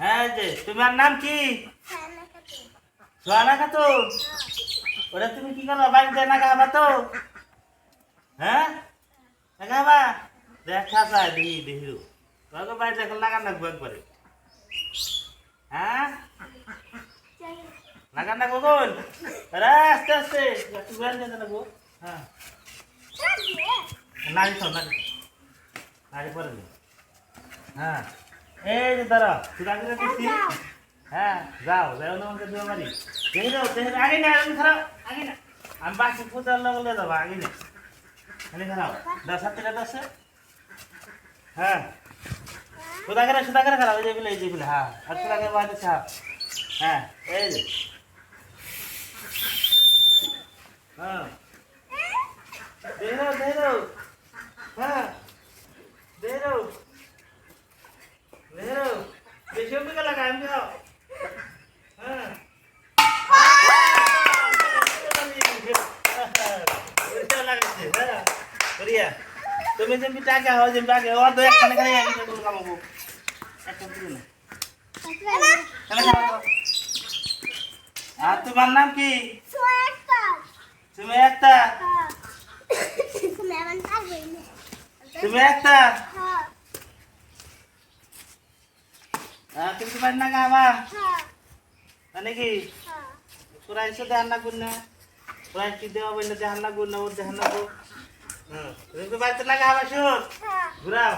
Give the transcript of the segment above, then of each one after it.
হ্যাঁ যে তোমার নাম কি? সোহানা খাতুন। ওরা তুমি কি করো বাড়িতে না খাবা তো? হ্যাঁ না খাবা? দেখা যায় দেখি দেখি তোমাকে বাড়িতে এখন লাগান রাখবো একবারে। হ্যাঁ লাগান রাখবো বল। আরে আস্তে আস্তে একটু ঘুরে যেতে লাগবো। হ্যাঁ নাড়ি তো নাড়ি পরে নে। হ্যাঁ এই যে দাঁড়া তুই আগে দিচ্ছি। হ্যাঁ যাও যাও না আমাকে দুয়া মারি দেখে যাও দেখে আগে না আমি খারাপ আগে না আমি বাসি ফুটার লগলে যাবো আগে না খালি খারাপ 10 7 হ্যাঁ সুদাগরে খারাপ এই যে বলে হ্যাঁ আর সুদাগরে বাজে সাপ হ্যাঁ এই যে হ্যাঁ দেখে যাও হ্যাঁ দেখে যাও বেশি অভিজ্ঞতা লাগা আমি যাও হ্যাঁ তুমি যেমনি টাকা হয় যেমনি আগে ও তো একখানে খালি আগে তুমি কামাবো একটা দিও না আর তোমার নাম কি? তুমি একটা তুমি তোমার না গাবা মানে কি প্রাইস দেখান না গুণ না প্রাইস কি দেওয়া বললে দেখান না গুণ না ওর দেখান না গো তুমি তো বাড়িতে লাগা হবা শুন ঘুরাও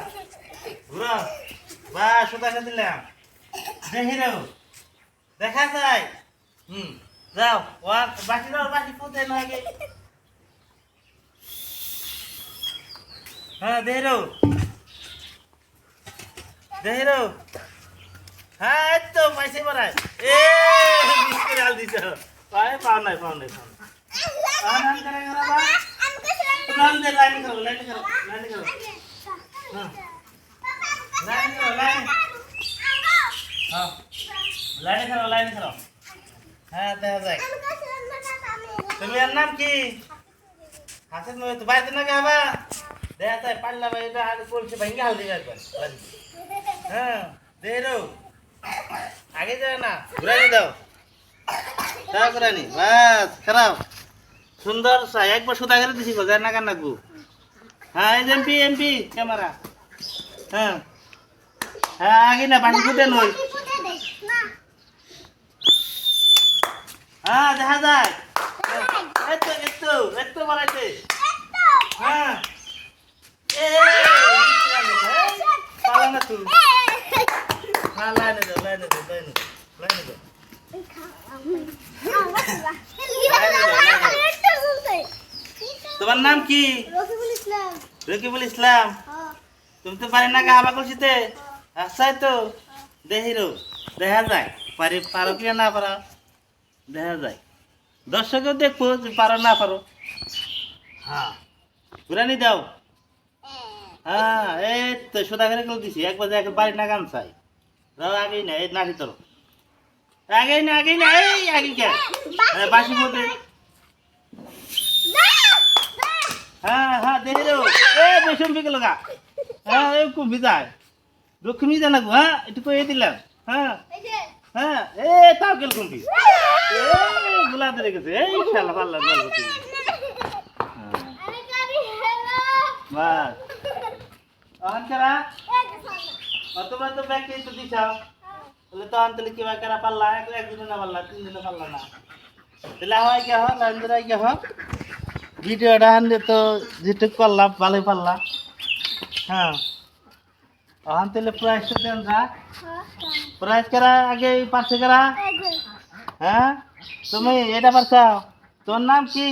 বা সুতাকে দিলাম দেখি রে দেখা যায় যাও ওর বাকি পুঁতে না আগে হ্যাঁ দেখি রে হ্যাঁ এই তো পাইছে বাড়ায় এ মিষ্টি ডাল দিছ পাও নাই নাম করে গেলা বা নাম দে লাইন করো হ্যাঁ লাইন করো হ্যাঁ দেখা যায় তুমি আর নাম কি হাসেন মই তো বাইতে না গাবা দেখা যায় পাল্লা ভাই এটা আর বলছে ভাঙ্গা হাল দিবে একবার হ্যাঁ দে রো আগে যায় না ঘুরানি দাও ঘুরানি বাস খারাপ সুন্দর একবার সুতা করে দিছি গো যায় না কান নাকবো হ্যাঁ এমপি ক্যামেরা হ্যাঁ আগে না বাকি ফুটে নই হ্যাঁ দেখা যায় একটু বাড়াইছে হ্যাঁ পালা না তুই হ্যাঁ লাইনে দাও তোমার নাম কি? রকিবুল ইসলাম তুমি তো পারি না গাবা করছিতে আচ্ছাই তো দেখিরো দেখা যায় পারো কি না পারো দেখা যায় দর্শকেও দেখবো যে পারো না পারো হ্যাঁ ঘুরানি দাও হ্যাঁ এই তো সোদা করে কেউ দিছি একবার বাড়ি না গান চাই দাও আগেই না এই নাকি তোর আগেই না এই আগে কে বাসি মধ্যে হ্যাঁ দেখে যাও বেশম বিকে লগা হ্যাঁ কুম্ভি যায় দক্ষিণী জানা গো হ্যাঁ একটু কয়ে দিলাম হ্যাঁ তাও গেল কুম্ভি গুলাতে রেখেছে এই খেলা পাল্লা বাস অহংকারা তোমরা তো ব্যাংকে তো দিছাও বলে তো আনতে কি বাকারা পাল্লা একদিন না পাল্লা 3 দিনে পাল্লা না তাহলে হয় কি হয় লাইনদারাই কি হয় ভিডিওটা আনলে তো যেটুক করলাম ভালোই পারলাম হ্যাঁ ওখান থেকে প্রাইসটা দেন যা প্রাইস করা আগে পারছে করা হ্যাঁ তুমি এটা পারছাও তোর নাম কি?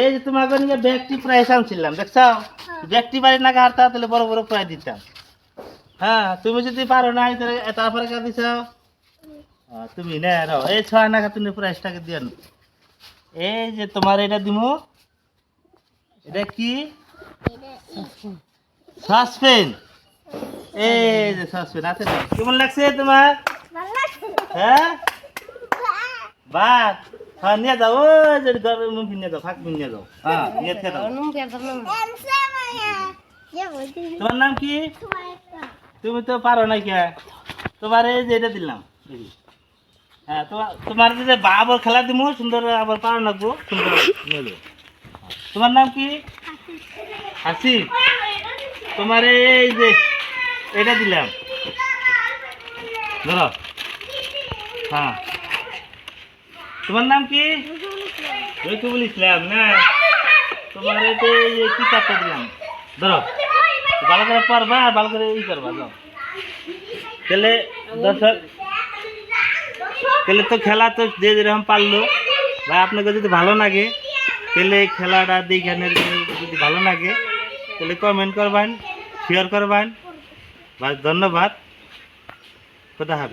এই যে তোমাকে নিয়ে ব্যক্তি প্রাইস আনছিলাম দেখছাও ব্যক্তি বাড়ি না হারতা তাহলে বড় প্রাইজ দিতাম হ্যাঁ তুমি যদি পারো না তারপরে কা দিছাও তুমি না এই 6 টাকা তুমি প্রাইসটাকে দেন এই যে তোমার এটা দিমু এটা কি সাসপেন এই যে সাসপেন আছে না কেমন লাগছে তোমার হ্যাঁ বাদ হ্যাঁ নিয়ে যাও ওই যে ঘরের মুখ নিয়ে যাও ফাঁক নিয়ে যাও হ্যাঁ নিয়ে খেয়ে দাও তোমার নাম কি? তুমি তো পারো না কে তোমার এই যে এটা দিলাম। হ্যাঁ, তোমার যে আবার খেলা দিব সুন্দর, আবার পার লাগবো সুন্দর নেবে। তোমার নাম কি? হাসিব। তোমার এই যে এটা দিলাম, ধরো। হ্যাঁ, তোমার নাম কি? রকিবুল ইসলাম না? তোমার এতে কিতাবটা দিলাম, ধরো। ভালো করে পড়বা, ভালো করে করবা, যাও। তাহলে দর্শক, তাহলে তো খেলা তো যে যেরকম পারলো, ভাই আপনাকে যদি ভালো লাগে তাহলে এই খেলাটা দেখে যদি ভালো লাগে তাহলে কমেন্ট করবেন, শেয়ার করবেন। ভাই ধন্যবাদ, খোদা হাফেজ।